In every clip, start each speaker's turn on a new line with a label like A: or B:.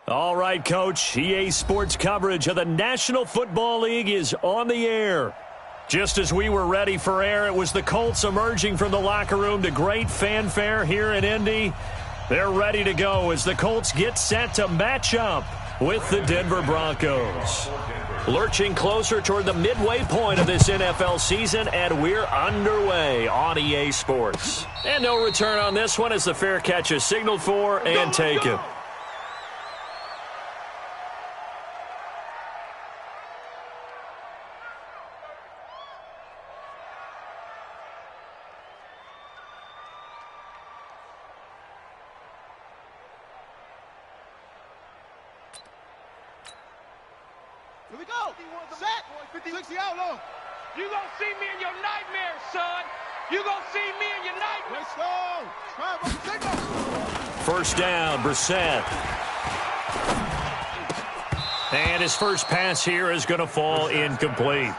A: All right, Coach. EA Sports coverage of the National Football League is on the air. Just as we were ready for air, it was the Colts emerging from the locker room to great fanfare here in Indy. They're ready to go as the Colts get set to match up with the Denver Broncos. Lurching closer toward the midway point of this NFL season, and we're underway on EA Sports. And no return on this one as the fair catch is signaled for and taken.
B: Here we go. Set. 60 out long.
C: You gonna see me in your nightmares, son. You gonna see me in your nightmares.
B: Let's go.
A: First down, Brissett. And his first pass here is going to fall incomplete.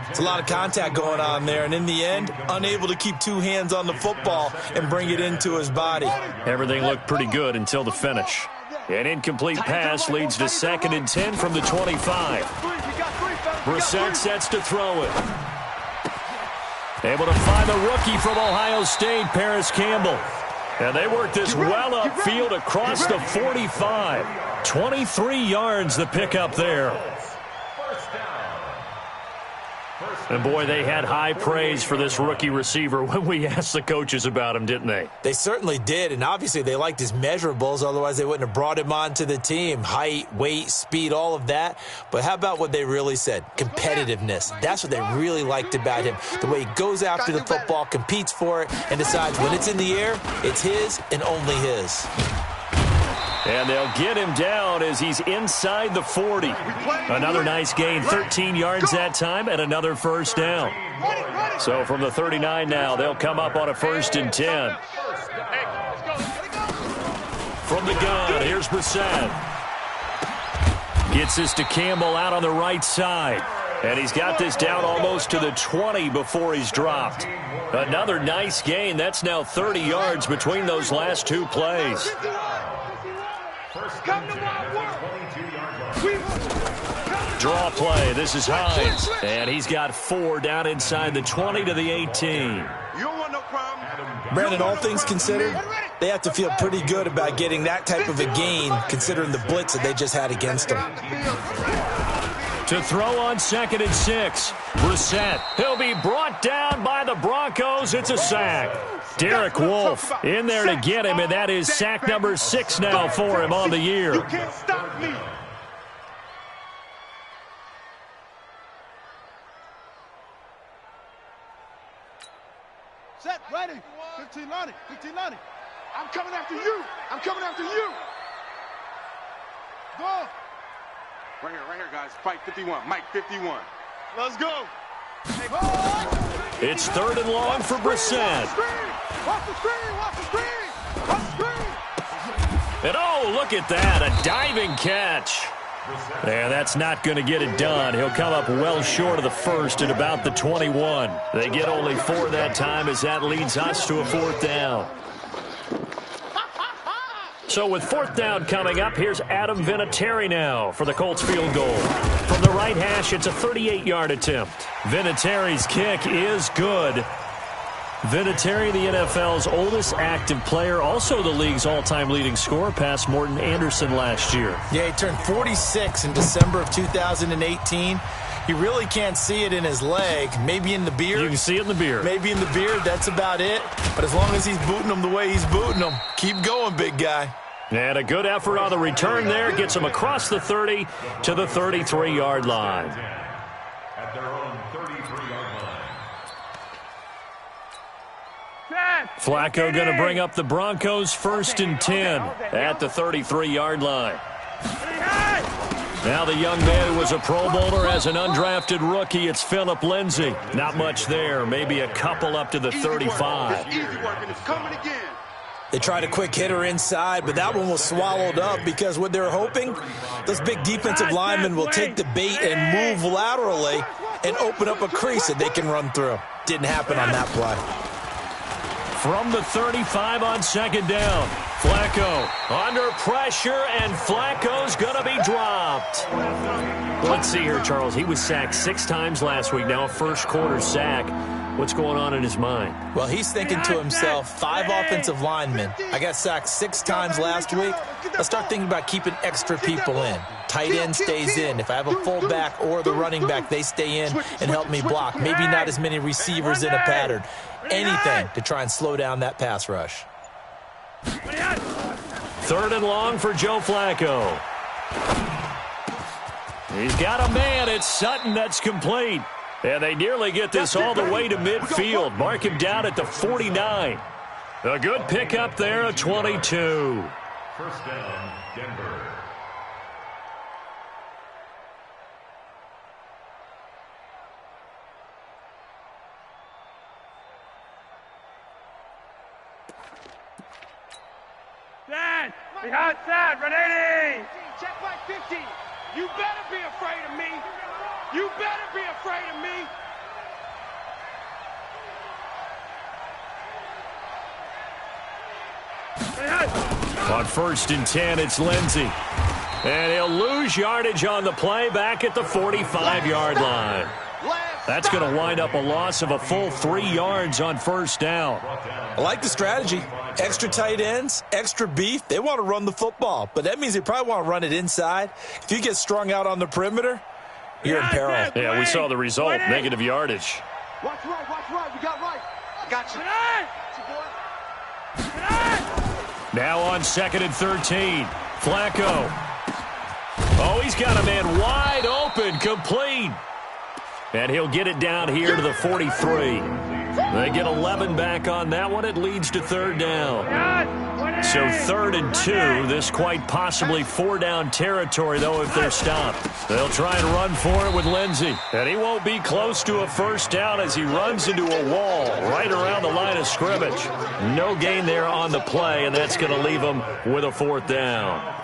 D: It's a lot of contact going on there, and in the end, unable to keep two hands on the football and bring it into his body.
A: Everything looked pretty good until the finish. An incomplete pass leads to 2nd and 10 from the 25. Brissett sets to throw it. Able to find the rookie from Ohio State, Paris Campbell. And they work this well upfield across the 45. 23 yards the pickup there. And, boy, they had high praise for this rookie receiver when we asked the coaches about him, didn't they?
D: They certainly did, and obviously they liked his measurables. Otherwise, they wouldn't have brought him onto the team. Height, weight, speed, all of that. But how about what they really said? Competitiveness. That's what they really liked about him. The way he goes after the football, competes for it, and decides when it's in the air, it's his and only his.
A: And they'll get him down as he's inside the 40. Another nice gain, 13 yards that time, and another first down. So from the 39 now, they'll come up on a 1st and 10. From the gun, here's Brissett. Gets this to Campbell out on the right side. And he's got this down almost to the 20 before he's dropped. Another nice gain. That's now 30 yards between those last two plays. Draw play. This is Hines. And he's got 4 down inside the 20 to the 18.
D: Brandon, all things considered, they have to feel pretty good about getting that type of a gain considering the blitz that they just had against them.
A: To throw on 2nd and 6. Brissett. He'll be brought down by the Broncos. It's a sack. Derek Wolfe in there to get him, and that is sack number 6 now for him on the year.
B: You can't stop me. Set, ready. 15-90. 15-90. I'm coming after you. I'm coming after you. Go.
E: Right here, guys. Fight 51. Mike 51.
B: Let's go.
A: It's 3rd and long for Brissett.
B: Watch the screen. Watch the screen. Watch the screen.
A: And oh, look at that. A diving catch. And that's not going to get it done. He'll come up well short of the first at about the 21. They get only 4 that time as that leads us to a 4th down. So with 4th down coming up, here's Adam Vinatieri now for the Colts field goal. From the right hash, it's a 38-yard attempt. Vinatieri's kick is good. Vinatieri, the NFL's oldest active player, also the league's all-time leading scorer, past Morton Anderson last year.
D: Yeah, he turned 46 in December of 2018. He really can't see it in his leg, maybe in the beard.
A: You can see it in the beard.
D: Maybe in the beard, that's about it. But as long as he's booting them the way he's booting them, keep going, big guy.
A: And a good effort on the return there. Gets him across the 30 to the 33-yard line. Flacco going to bring up the Broncos 1st and 10 at the 33-yard line. Now the young man who was a Pro Bowler as an undrafted rookie, it's Phillip Lindsay. Not much there, maybe a couple up to the 35.
D: They tried a quick hitter inside, but that one was swallowed up because what they're hoping, those big defensive linemen will take the bait and move laterally and open up a crease that they can run through. Didn't happen on that play.
A: From the 35 on 2nd down. Flacco under pressure, and Flacco's going to be dropped. Let's see here, Charles. He was sacked 6 times last week. Now a first-quarter sack. What's going on in his mind?
D: Well, he's thinking to himself, 5 offensive linemen. I got sacked 6 times last week. Let's start thinking about keeping extra people in. Tight end stays in. If I have a fullback or the running back, they stay in and help me block. Maybe not as many receivers in a pattern. Anything to try and slow down that pass rush.
A: 3rd and long for Joe Flacco. He's got a man. It's Sutton that's complete. And they nearly get this all the way to midfield. Mark him down at the 49. A good pickup there, a 22.
F: First down, Denver.
C: Dad, we outside, run 80. Check back 50. You better be afraid of me. You better be afraid of me.
A: On 1st and 10, it's Lindsey. And he'll lose yardage on the play back at the 45-yard line. That's going to wind up a loss of a full 3 yards on 1st down.
D: I like the strategy. Extra tight ends, extra beef. They want to run the football, but that means they probably want to run it inside. If you get strung out on the perimeter, you're in peril.
A: Yeah, we saw the result, negative yardage.
B: Watch right. We got right.
C: Gotcha.
A: Now on 2nd and 13, Flacco. Oh, he's got a man wide open, complete. And he'll get it down here to the 43. They get 11 back on that one. It leads to 3rd down. So 3rd and 2. This quite possibly 4-down territory, though, if they're stopped. They'll try and run for it with Lindsey. And he won't be close to a 1st down as he runs into a wall right around the line of scrimmage. No gain there on the play, and that's going to leave him with a 4th down.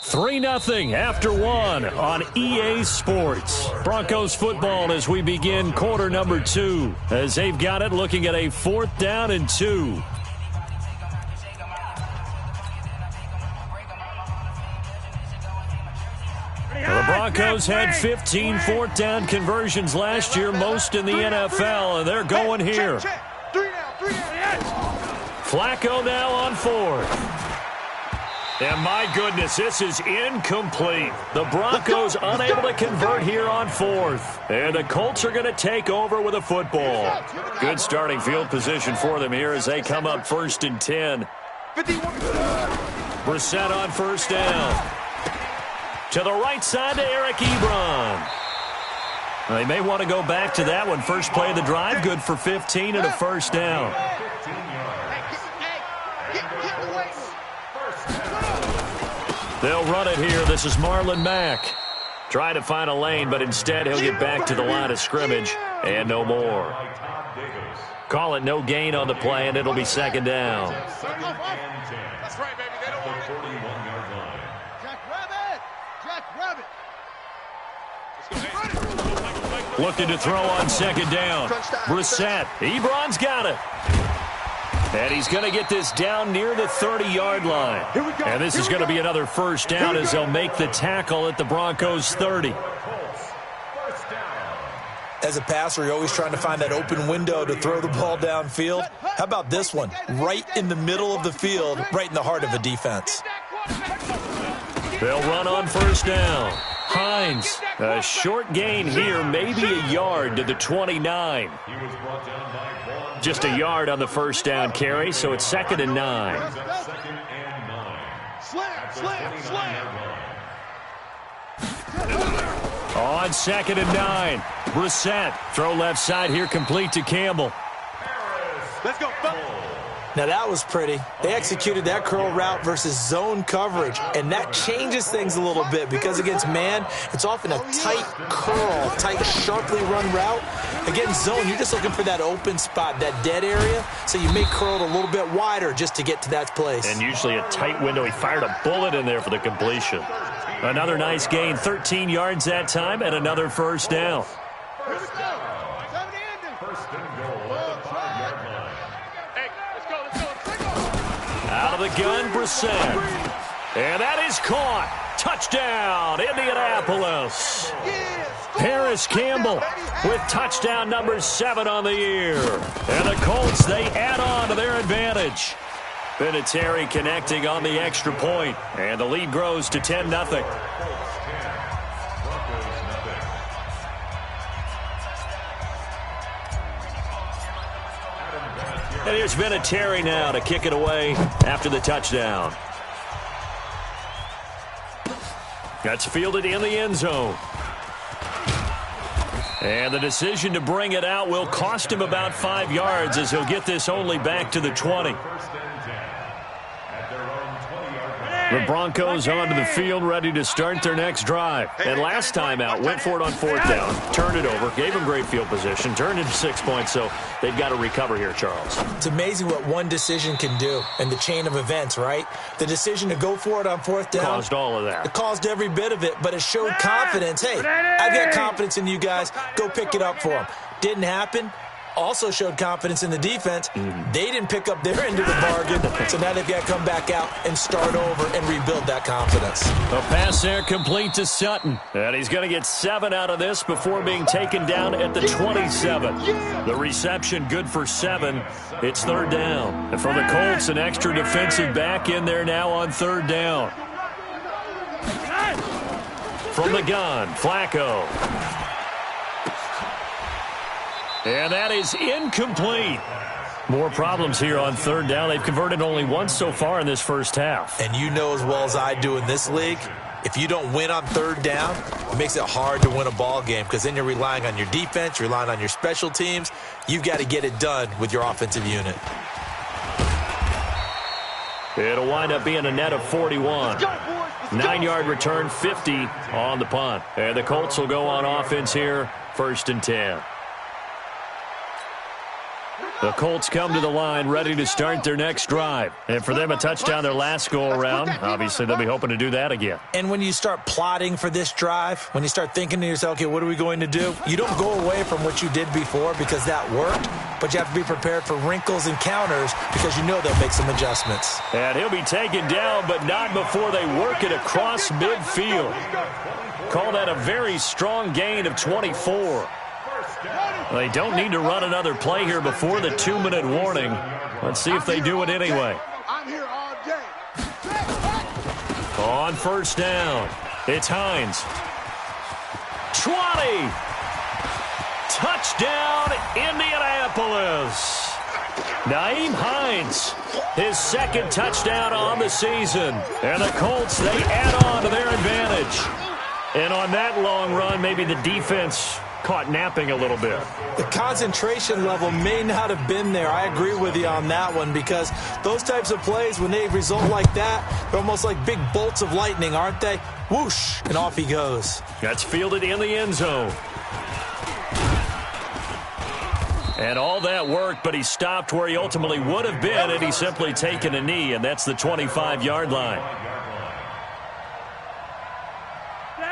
A: Three 0 after 1 on EA Sports. Broncos football as we begin quarter number 2. As they've got it looking at a 4th down and 2. The Broncos had 15 4th down conversions last year, most in the NFL, and they're going here. Flacco now on 4th. And my goodness, this is incomplete. The Broncos unable to convert here on 4th. And the Colts are going to take over with a football. Good starting field position for them here as they come up 1st and 10. Brissett on 1st down. To the right side to Eric Ebron. They may want to go back to that one. First play of the drive, good for 15 and a 1st down. They'll run it here. This is Marlon Mack. Trying to find a lane, but instead he'll get back to the line of scrimmage and no more. Call it no gain on the play, and it'll be second down.
E: That's right, baby. They don't want it.
F: 41-yard line.
B: Jack Rabbit.
A: Looking to throw on second down. Brissett. Ebron's got it. And he's going to get this down near the 30-yard line. And this is going to be another first down as they'll make the tackle at the Broncos' 30.
D: As a passer, you're always trying to find that open window to throw the ball downfield. How about this one? Right in the middle of the field, right in the heart of a defense.
A: They'll run on first down. Hines, a short gain here, maybe a yard to the 29. Just a yard on the first down carry, so it's 2nd and 9.
B: Slam.
A: On 2nd and 9, Brissett. Throw left side here, complete to Campbell.
E: Let's go.
D: Now that was pretty. They executed that curl route versus zone coverage, and that changes things a little bit because against man, it's often a tight curl, tight, sharply run route. Against zone, you're just looking for that open spot, that dead area, so you may curl it a little bit wider just to get to that place.
A: And usually a tight window. He fired a bullet in there for the completion. Another nice gain, 13 yards that time, and another first down.
F: First and goal at the 5-yard line.
C: Hey, let's go.
A: Out of the gun, Brissett. And that is caught. Touchdown, Indianapolis. Paris Campbell with touchdown number 7 on the year. And the Colts, they add on to their advantage. Vinatieri connecting on the extra point, and the lead grows to 10-0. And here's Vinatieri now to kick it away after the touchdown. That's fielded in the end zone. And the decision to bring it out will cost him about 5 yards as he'll get this only back to the 20. The Broncos onto the field, ready to start their next drive. And last time out, went for it on 4th down, turned it over, gave them great field position, turned it to 6 points, so they've got to recover here, Charles.
D: It's amazing what one decision can do in the chain of events, right? The decision to go for it on 4th down.
A: Caused all of that.
D: It caused every bit of it, but it showed confidence. Hey, I've got confidence in you guys. Go pick it up for them. Didn't happen. Also showed confidence in the defense. They didn't pick up their end of the bargain, so now they've got to come back out and start over and rebuild that confidence.
A: A pass there complete to Sutton. And he's going to get 7 out of this before being taken down at the 27. The reception good for 7. It's 3rd down. And for the Colts, an extra defensive back in there now on 3rd down. From the gun, Flacco. And that is incomplete. More problems here on 3rd down. They've converted only once so far in this first half.
D: And you know as well as I do in this league, if you don't win on 3rd down, it makes it hard to win a ball game because then you're relying on your defense, you're relying on your special teams. You've got to get it done with your offensive unit.
A: It'll wind up being a net of 41. 9-yard return, 50 on the punt. And the Colts will go on offense here, 1st and 10. The Colts come to the line ready to start their next drive. And for them, a touchdown their last go-around. Obviously, they'll be hoping to do that again.
D: And when you start plotting for this drive, when you start thinking to yourself, okay, what are we going to do? You don't go away from what you did before because that worked, but you have to be prepared for wrinkles and counters because you know they'll make some adjustments.
A: And he'll be taken down, but not before they work it across midfield. Call that a very strong gain of 24. They don't need to run another play here before the 2-minute warning. Let's see if they do it anyway.
B: I'm here all day.
A: On 1st down, it's Hines. 20. Touchdown, Indianapolis. Nyheim Hines, his 2nd touchdown on the season. And the Colts, they add on to their advantage. And on that long run, maybe the defense caught napping a little bit.
D: The concentration level may not have been there. I agree with you on that one because those types of plays, when they result like that, they're almost like big bolts of lightning, aren't they? Whoosh, and off he goes.
A: That's fielded in the end zone. And all that worked, but he stopped where he ultimately would have been had he simply taken a knee, and that's the 25-yard line.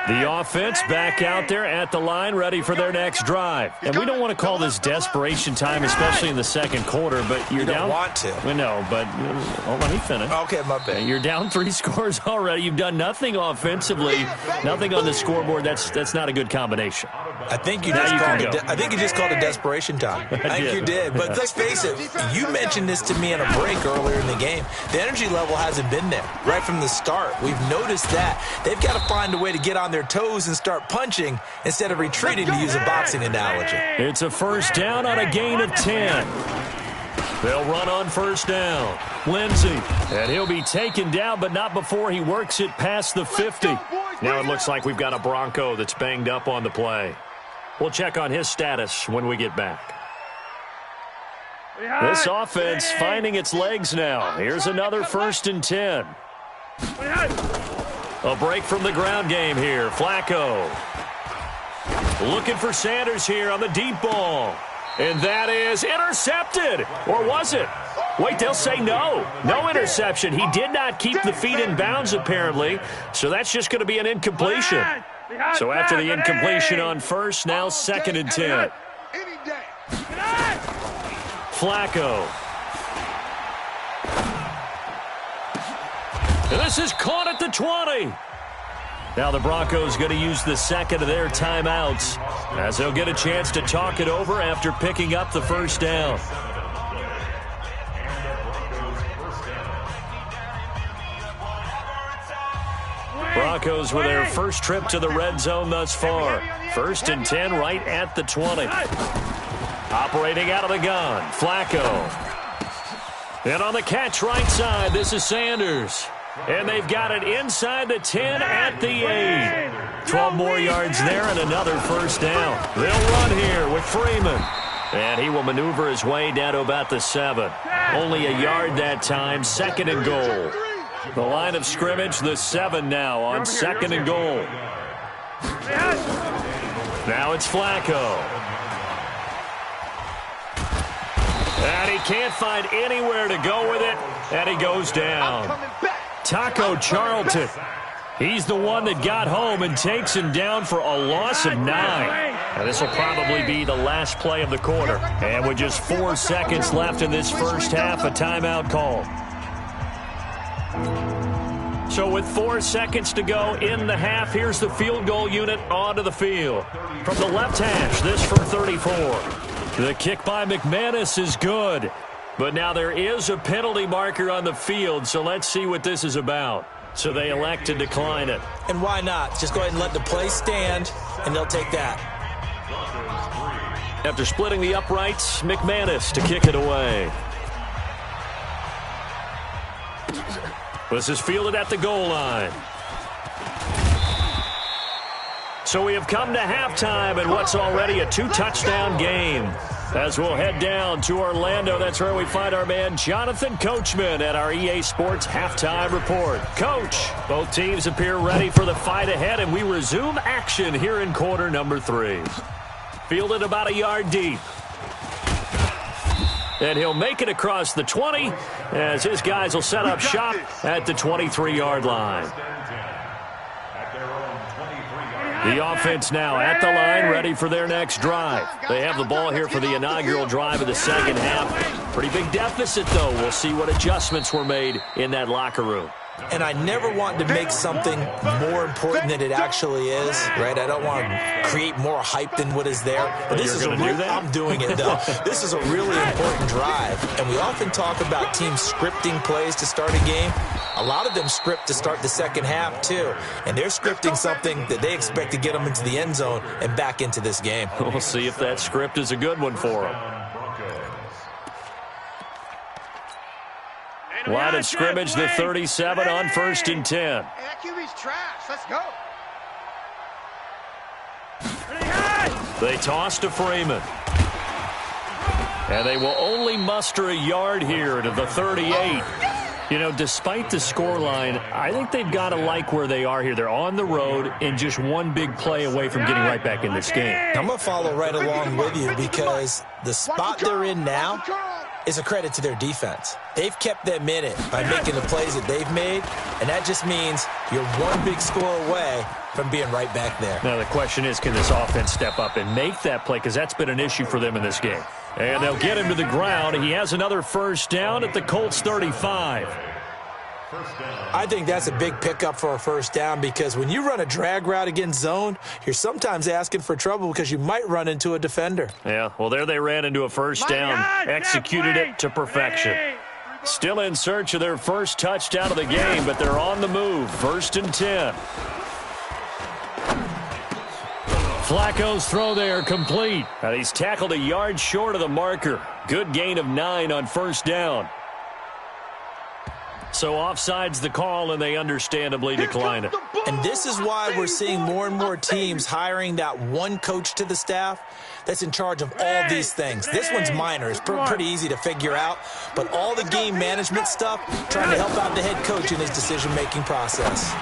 A: The offense back out there at the line, ready for their next drive. And we don't want to call this desperation time, especially in the second quarter, but you're down.
D: You don't want to.
A: We know, but let me finish.
D: Okay, my bad.
A: You're down 3 scores already. You've done nothing offensively, nothing on the scoreboard. That's not a good combination.
D: I think you just called it desperation time. I think you did. But let's face it, you mentioned this to me in a break earlier in the game. The energy level hasn't been there right from the start. We've noticed that. They've got to find a way to get on their toes and start punching instead of retreating, to use a boxing analogy.
A: It's a first down on a gain of 10. They'll run on first down. Lindsey, and he'll be taken down, but not before he works it past the 50. Now it looks like we've got a Bronco that's banged up on the play. We'll check on his status when we get back. This offense finding its legs now. Here's another 1st and 10. A break from the ground game here. Flacco looking for Sanders here on the deep ball. And that is intercepted. Or was it? Wait, they'll say no. No interception. He did not keep the feet in bounds, apparently. So that's just going to be an incompletion. So after the incompletion on first, now 2nd and 10. Flacco. And this is caught at the 20. Now the Broncos going to use the second of their timeouts as they'll get a chance to talk it over after picking up the first down. Broncos with their first trip to the red zone thus far. 1st and 10 right at the 20. Operating out of the gun, Flacco. And on the catch right side, this is Sanders. And they've got it inside the 10 at the 8. 12 more yards there and another first down. They'll run here with Freeman. And he will maneuver his way down to about the 7. Only a yard that time, 2nd and goal. The line of scrimmage, the 7 now on 2nd and goal. Now it's Flacco. And he can't find anywhere to go with it, and he goes down. Taco Charlton. He's the one that got home and takes him down for a loss of 9. And this will probably be the last play of the quarter. And with just 4 seconds left in this first half, a timeout call. So with 4 seconds to go in the half, here's the field goal unit onto the field. From the left hash, this from 34. The kick by McManus is good. But now there is a penalty marker on the field, so let's see what this is about. So they elect to decline it.
D: And why not? Just go ahead and let the play stand, and they'll take that.
A: After splitting the uprights, McManus to kick it away. This is fielded at the goal line. So we have come to halftime in what's already a 2-touchdown game. As we'll head down to Orlando, that's where we find our man Jonathan Coachman at our EA Sports Halftime Report. Coach, both teams appear ready for the fight ahead, and we resume action here in quarter number 3. Fielded about a yard deep. And he'll make it across the 20 as his guys will set up shop at the 23-yard line. The offense now at the line, ready for their next drive. They have the ball here for the inaugural drive of the second half. Pretty big deficit, though. We'll see what adjustments were made in that locker room.
D: And I never want to make something more important than it actually is, right? I don't want to create more hype than what is there. But this is I'm doing it, though. This is a really important drive. And we often talk about teams scripting plays to start a game. A lot of them script to start the second half, too. And they're scripting something that they expect to get them into the end zone and back into this game.
A: We'll see if that script is a good one for them. Line of scrimmage, the 37 on 1st and 10.
B: Hey, that QB's trash. Let's go.
A: They toss to Freeman. And they will only muster a yard here to the 38. You know, despite the scoreline, I think they've got to like where they are here. They're on the road and just one big play away from getting right back in this game.
D: I'm going to follow right along with you because the spot they're in now is a credit to their defense. They've kept them in it by making the plays that they've made, and that just means you're one big score away from being right back there.
A: Now the question is, can this offense step up and make that play? Because that's been an issue for them in this game. And they'll get him to the ground. He has another first down at the Colts 35.
D: I think that's a big pickup for a first down because when you run a drag route against zone, you're sometimes asking for trouble because you might run into a defender.
A: Yeah, well, there they ran into a first down, executed it to perfection. Still in search of their first touchdown of the game, but they're on the move. 1st and 10. Flacco's throw there complete. And he's tackled a yard short of the marker. Good gain of 9 on first down. So offsides the call, and they understandably decline it.
D: And this is why we're seeing more and more teams hiring that one coach to the staff that's in charge of all these things. This one's minor. It's pretty easy to figure out. But all the game management stuff, trying to help out the head coach in his decision-making process.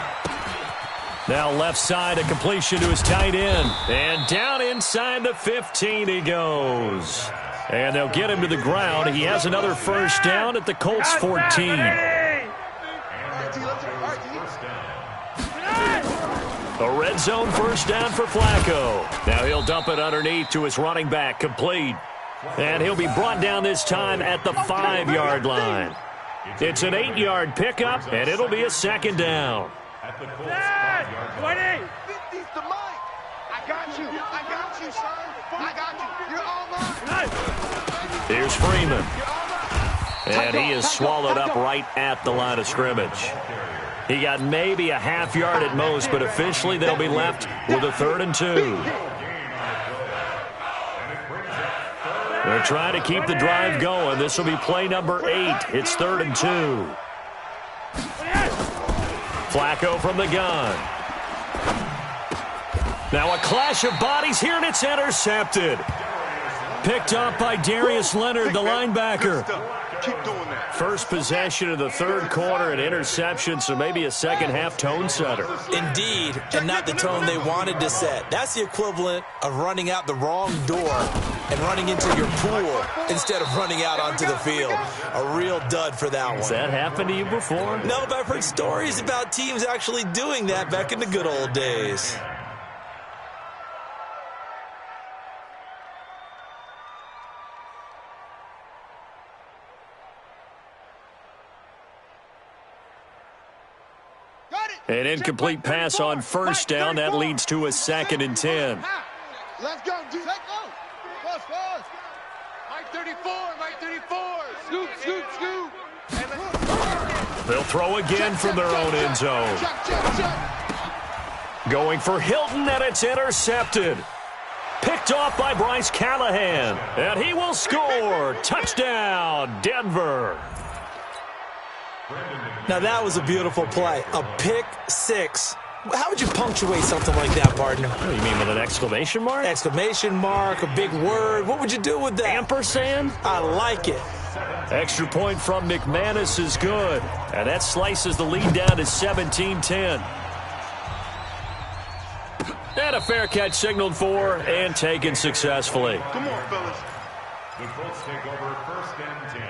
A: Now left side, a completion to his tight end. And down inside the 15 he goes. And they'll get him to the ground. He has another first down at the Colts 14. A red zone first down for Flacco. Now he'll dump it underneath to his running back, complete. And he'll be brought down this time at the 5-yard line. It's an 8-yard pickup, and it'll be a second down.
C: 20.
B: 50's the mic. I got you. I got you, son. I got you. You're all mine.
A: Here's Freeman. And he is swallowed up right at the line of scrimmage. He got maybe a half yard at most, but officially they'll be left with a 3rd and 2. They're trying to keep the drive going. This will be play number 8. It's 3rd and 2. Flacco from the gun. Now a clash of bodies here, and it's intercepted. Picked up by Darius Leonard, the linebacker.
B: Keep doing that.
A: First possession of the 3rd quarter, an interception, so maybe a second-half tone setter.
D: Indeed, and not the tone they wanted to set. That's the equivalent of running out the wrong door and running into your pool instead of running out onto the field. A real dud for that one.
A: Has that happened to you before?
D: No, but I've heard stories about teams actually doing that back in the good old days.
A: An incomplete pass on first down. That leads to a 2nd and 10.
B: Let's go, dude. Let's go. Pause.
C: Mike 34. Mike 34. Scoop, scoop, scoop.
A: They'll throw again from their own end zone. Going for Hilton, and it's intercepted. Picked off by Bryce Callahan. And he will score. Touchdown, Denver.
D: Now, that was a beautiful play. A pick 6. How would you punctuate something like that, partner?
A: What do you mean, with an exclamation mark?
D: Exclamation mark, a big word. What would you do with that?
A: Ampersand?
D: I like it.
A: Extra point from McManus is good. And that slices the lead down to 17-10. And a fair catch signaled for and taken successfully.
B: Come on, fellas.
F: The Colts take over 1st and 10.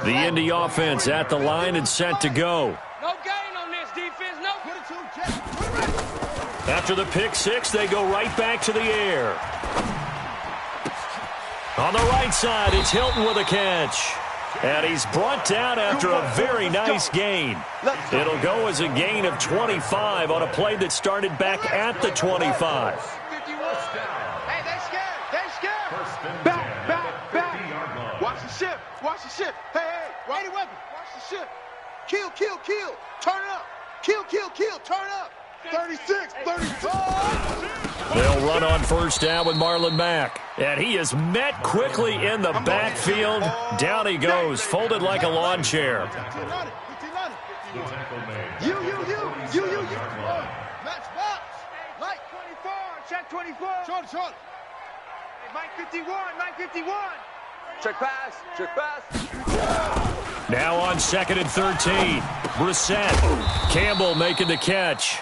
A: The Indy offense at the line and set to go.
C: No gain on this defense. No.
A: After the pick 6, they go right back to the air. On the right side, it's Hilton with a catch. And he's brought down after a very nice gain. It'll go as a gain of 25 on a play that started back at the 25.
B: Hey, they scared. Back. Watch the ship. Hey, ready weapon. Watch the ship. Kill. Turn it up. Kill. Turn up. 36, 34.
A: They'll run on first down with Marlon Mack. And he is met quickly in the backfield. Down he goes, folded like a lawn chair.
B: You. Match box. Mike
C: 24. Check 24.
B: Short.
C: Hey, Mike 51.
B: Check pass.
A: Now on 2nd and 13. Brissett. Campbell making the catch.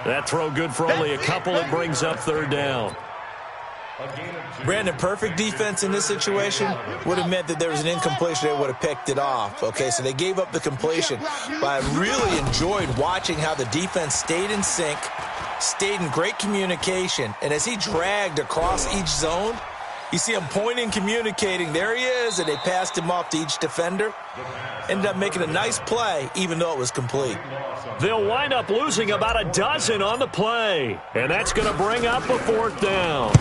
A: That throw good for only a couple. It brings up 3rd down.
D: Brandon, perfect defense in this situation would have meant that there was an incompletion. They would have picked it off. Okay, so they gave up the completion. But I really enjoyed watching how the defense stayed in sync, stayed in great communication. And as he dragged across each zone, you see him pointing, communicating. There he is, and they passed him off to each defender. Ended up making a nice play, even though it was complete.
A: They'll wind up losing about a dozen on the play. And that's going to bring up a 4th down.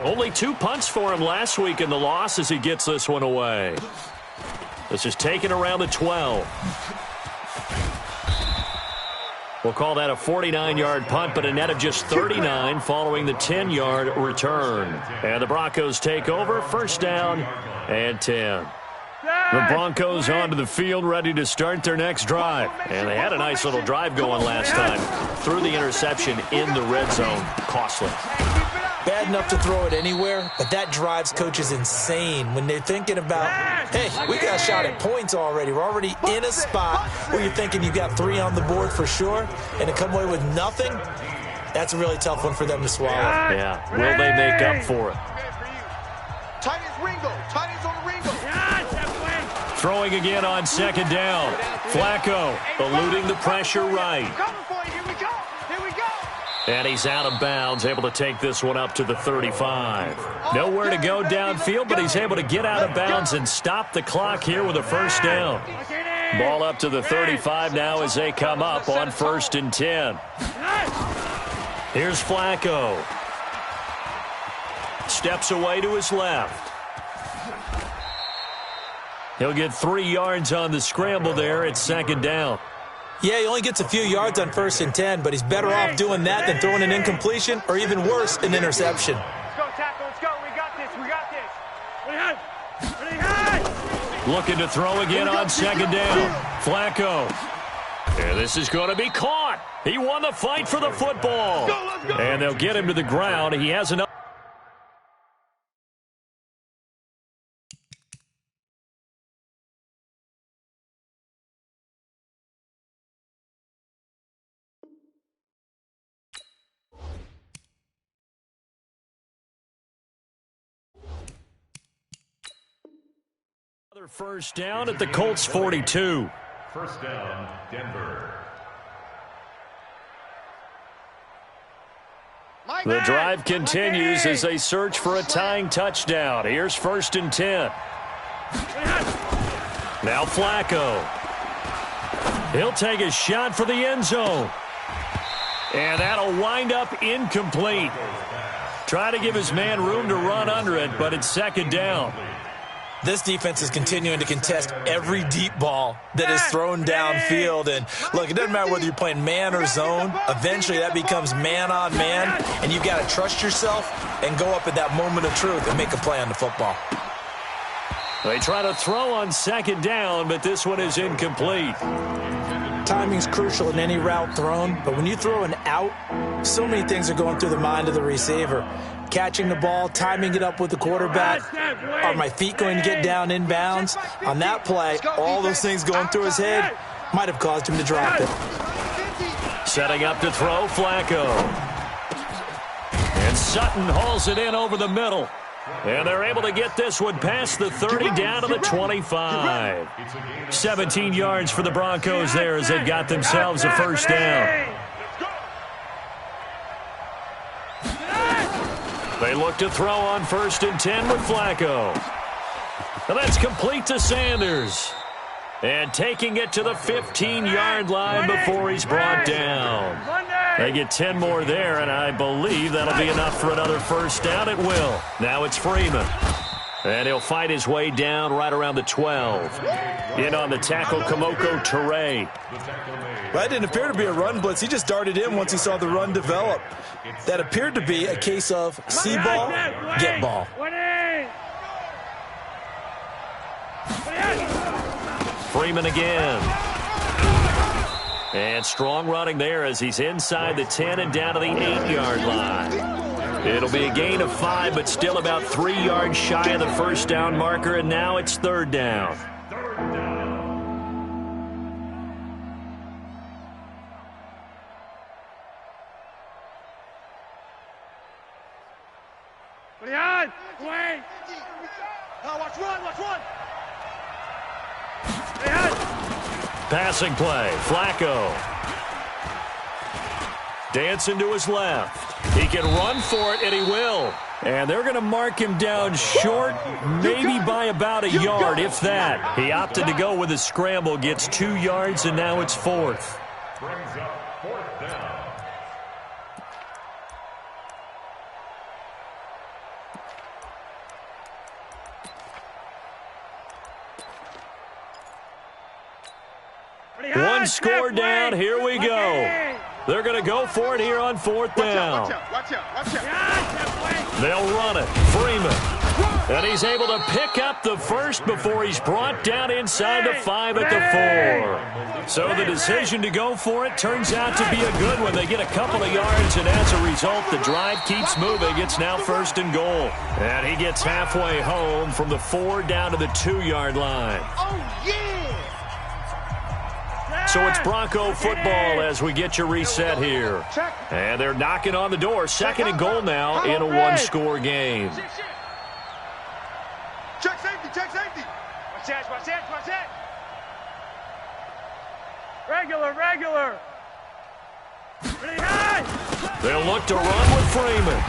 A: Only 2 punts for him last week in the loss as he gets this one away. This is taken around the 12. We'll call that a 49-yard punt, but a net of just 39 following the 10-yard return. And the Broncos take over, 1st down and 10. The Broncos onto the field, ready to start their next drive. And they had a nice little drive going last time. Threw the interception in the red zone. Costly.
D: Bad enough to throw it anywhere, but that drives coaches insane when they're thinking about, hey, we got a shot at points already. We're already in a spot where you're thinking you got 3 on the board for sure, and to come away with nothing, that's a really tough one for them to swallow.
A: Yeah, will they make up for it?
B: Tight ends Ringo. Tight ends on the Ringo.
A: Throwing again on 2nd down. Flacco eluding the pressure right. And he's out of bounds, able to take this one up to the 35. Nowhere to go downfield, but he's able to get out of bounds and stop the clock here with a 1st down. Ball up to the 35 now as they come up on 1st and 10. Here's Flacco. Steps away to his left. He'll get 3 yards on the scramble there at 2nd down.
D: Yeah, he only gets a few yards on 1st and 10, but he's better off doing that than throwing an incompletion or even worse, an interception.
C: Let's go, tackle. Let's go. We got this. We got this.
A: Looking to throw again on 2nd down. Flacco. And this is going to be caught. He won the fight for the football.
B: Let's go.
A: And they'll get him to the ground. He has enough. Another 1st down at the Colts 42.
F: 1st down, Denver.
A: The drive continues as they search for a tying touchdown. Here's 1st and 10. Now Flacco. He'll take a shot for the end zone. And that'll wind up incomplete. Try to give his man room to run under it, but it's 2nd down.
D: This defense is continuing to contest every deep ball that is thrown downfield. And, look, it doesn't matter whether you're playing man or zone. Eventually that becomes man on man, and you've got to trust yourself and go up at that moment of truth and make a play on the football.
A: They try to throw on 2nd down, but this one is incomplete.
D: Timing's crucial in any route thrown, but when you throw an out, so many things are going through the mind of the receiver. Catching the ball, timing it up with the quarterback. Are my feet going to get down in bounds? On that play, all those things going through his head might have caused him to drop it.
A: Setting up to throw, Flacco. And Sutton hauls it in over the middle. And they're able to get this one past the 30 down to the 25. 17 yards for the Broncos there as they've got themselves a 1st down. They look to throw on 1st and 10 with Flacco. And that's complete to Sanders. And taking it to the 15-yard line before he's brought down. They get 10 more there, and I believe that'll be enough for another 1st down. It will. Now it's Freeman. And he'll fight his way down right around the 12. In on the tackle, Kamoko Toure.
D: Well, that didn't appear to be a run blitz. He just darted in once he saw the run develop. That appeared to be a case of see ball, get ball.
A: Freeman again. And strong running there as he's inside the 10 and down to the 8-yard line. It'll be a gain of 5, but still about 3 yards shy of the 1st down marker, and now it's 3rd down.
C: Behind. Wait.
B: Watch one.
C: Behind.
A: Passing play. Flacco. Dancing to his left. He can run for it, and he will. And they're going to mark him down short, maybe by about a yard, if that. He opted to go with a scramble, gets 2 yards, and now it's 4th.
F: Brings up 4th down.
A: One score down. Here we go. They're going to go for it here on 4th down.
B: Watch out.
A: They'll run it. Freeman. And he's able to pick up the first before he's brought down inside the 5 at the 4. So the decision to go for it turns out to be a good one. They get a couple of yards, and as a result, the drive keeps moving. It's now 1st and goal. And he gets halfway home from the 4 down to the 2-yard line.
B: Oh, yeah.
A: So it's Bronco football as we get your reset here. And they're knocking on the door. 2nd and goal now in a 1-score game.
B: Check safety.
C: Watch that. Regular. Behind.
A: They'll look to run with Freeman.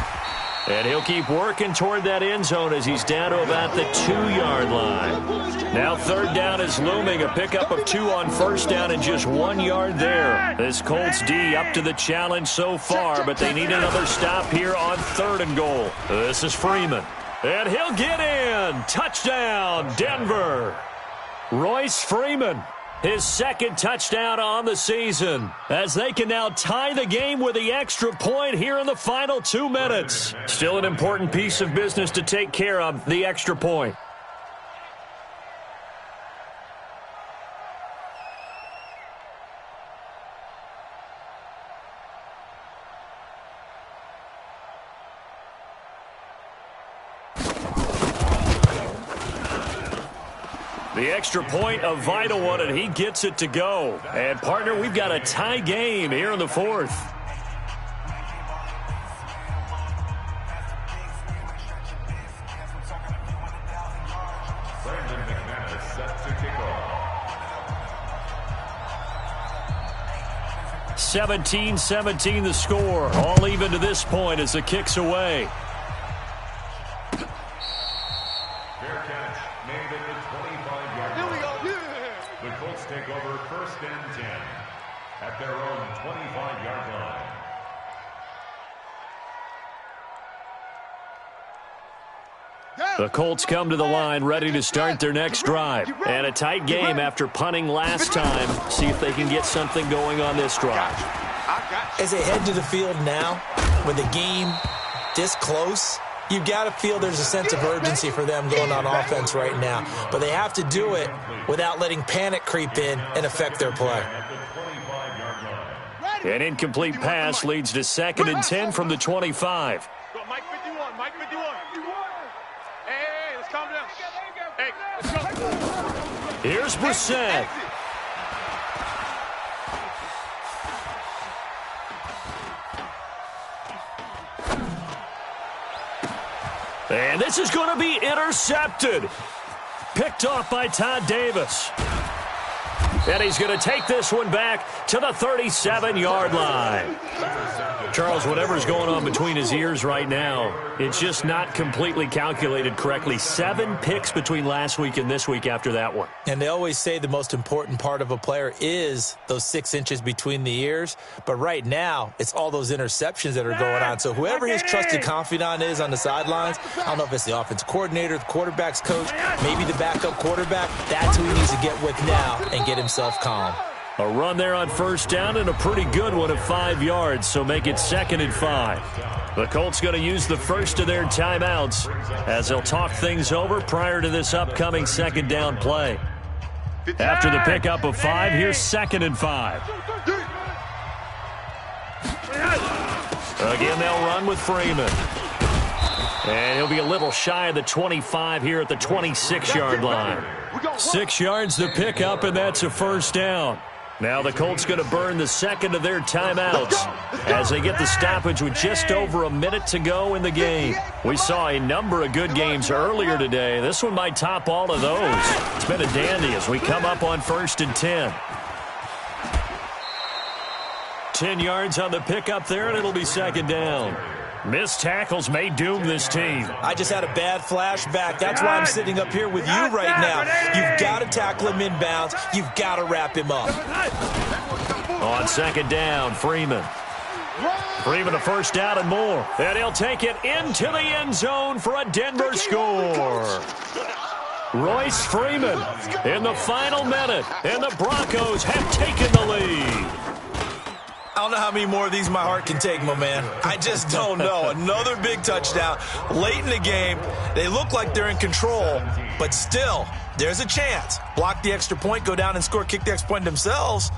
A: And he'll keep working toward that end zone as he's down to about the 2-yard line. Now 3rd down is looming. A pickup of 2 on 1st down and just 1 yard there. This Colts D up to the challenge so far, but they need another stop here on 3rd and goal. This is Freeman. And he'll get in. Touchdown, Denver. Royce Freeman. His 2nd touchdown on the season, as they can now tie the game with the extra point here in the final 2 minutes. Still an important piece of business to take care of, the extra point. The extra point, a vital one, and he gets it to go. And, partner, we've got a tie game here in the 4th.
F: Brandon McManus set to kick off.
A: 17-17 the score. All even to this point as the kick's away.
F: Fair catch made at the 25-yard line. The Colts take over 1st and 10 at their own 25-yard line.
A: The Colts come to the line ready to start their next drive. And a tight game after punting last time. See if they can get something going on this drive.
D: As they head to the field now, with the game this close, you've got to feel there's a sense of urgency for them going on offense right now. But they have to do it without letting panic creep in and affect their play.
A: An incomplete pass leads to 2nd and 10 from the 25.
B: Mike 51. Hey, let's calm down. Hey, let's go.
A: Here's Brissett. And this is going to be intercepted. Picked off by Todd Davis. And he's going to take this one back to the 37-yard line. Charles, whatever's going on between his ears right now, it's just not completely calculated correctly. 7 picks between last week and this week after that one.
D: And they always say the most important part of a player is those 6 inches between the ears. But right now, it's all those interceptions that are going on. So whoever his trusted confidant is on the sidelines, I don't know if it's the offense coordinator, the quarterback's coach, maybe the backup quarterback, that's who he needs to get with now and get himself calm.
A: A run there on 1st down and a pretty good one of 5 yards, so make it 2nd and 5. The Colts going to use the first of their timeouts as they'll talk things over prior to this upcoming 2nd down play. After the pickup of 5, here's 2nd and 5. Again, they'll run with Freeman. And he'll be a little shy of the 25 here at the 26-yard line. 6 yards to pick up, and that's a 1st down. Now the Colts going to burn the second of their timeouts as they get the stoppage with just over a minute to go in the game. We saw a number of good games earlier today. This one might top all of those. It's been a dandy as we come up on 1st and 10. 10 yards on the pickup there, and it'll be second down. Missed tackles may doom this team.
D: I just had a bad flashback. That's why I'm sitting up here with you right now. You've got to tackle him inbounds. You've got to wrap him up.
A: On second down, Freeman. Freeman a first down and more. And he'll take it into the end zone for a Denver score. Royce Freeman in the final minute, and the Broncos have taken the lead.
D: I don't know how many more of these my heart can take, my man. I just don't know. Another big touchdown late in the game. They look like they're in control, but still, there's a chance. Block the extra point, go down and score, kick the extra point themselves.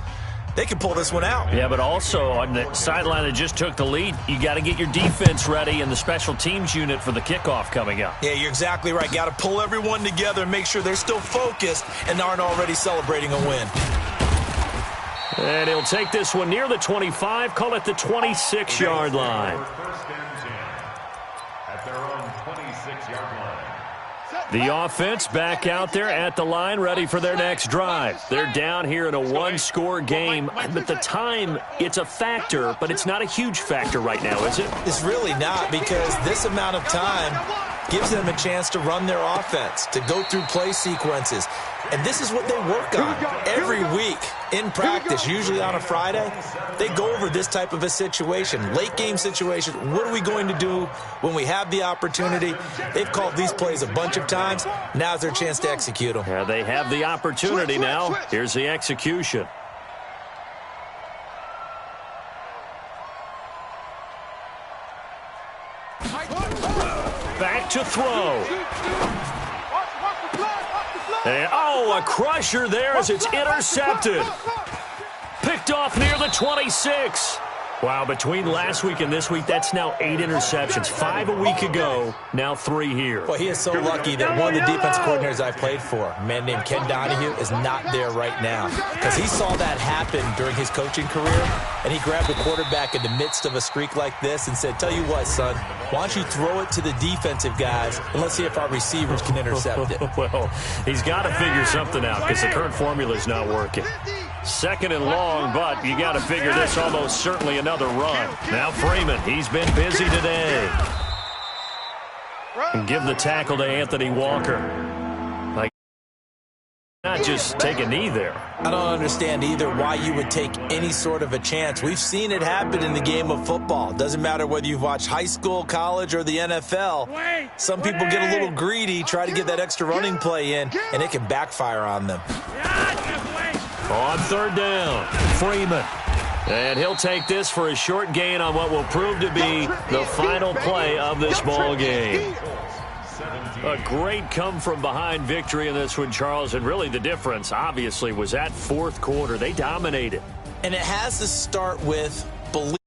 D: They can pull this one out.
A: Yeah, but also on the sideline that just took the lead, you got to get your defense ready and the special teams unit for the kickoff coming up.
D: Yeah, you're exactly right. Got to pull everyone together and make sure they're still focused and aren't already celebrating a win.
A: And he'll take this one near the 25, call it the 26-yard line.
F: At their own 26-yard line.
A: The offense back out there at the line, ready for their next drive. They're down here in a one-score game. But the time, it's a factor, but it's not a huge factor right now, is it?
D: It's really not, because this amount of time gives them a chance to run their offense, to go through play sequences. And this is what they work on every week in practice, usually on a Friday. They go over this type of a situation, late game situation. What are we going to do when we have the opportunity? They've called these plays a bunch of times. Now's their chance to execute them.
A: Yeah, they have the opportunity now. Here's the execution. Back to throw. And, a crusher there as it's intercepted. Picked off near the 26. Wow, between last week and this week, that's now 8 interceptions. 5 a week ago, now 3 here.
D: Well, he is so lucky that one of the defense coordinators I played for, a man named Ken Donahue, is not there right now. Because he saw that happen during his coaching career, and he grabbed the quarterback in the midst of a streak like this and said, tell you what, son, why don't you throw it to the defensive guys, and let's see if our receivers can intercept it.
A: Well, he's got to figure something out because the current formula is not working. Second and long, but you got to figure this almost certainly another run. Now Freeman, he's been busy today. And give the tackle to Anthony Walker. Like, not just take a knee there.
D: I don't understand either why you would take any sort of a chance. We've seen it happen in the game of football. Doesn't matter whether you've watched high school, college, or the NFL. Some people get a little greedy, try to get that extra running play in, and it can backfire on them.
A: On third down, Freeman. And he'll take this for a short gain on what will prove to be the final play of this ball game. A great come-from-behind victory in this one, Charles. And really the difference, obviously, was that fourth quarter. They dominated.
D: And it has to start with belief.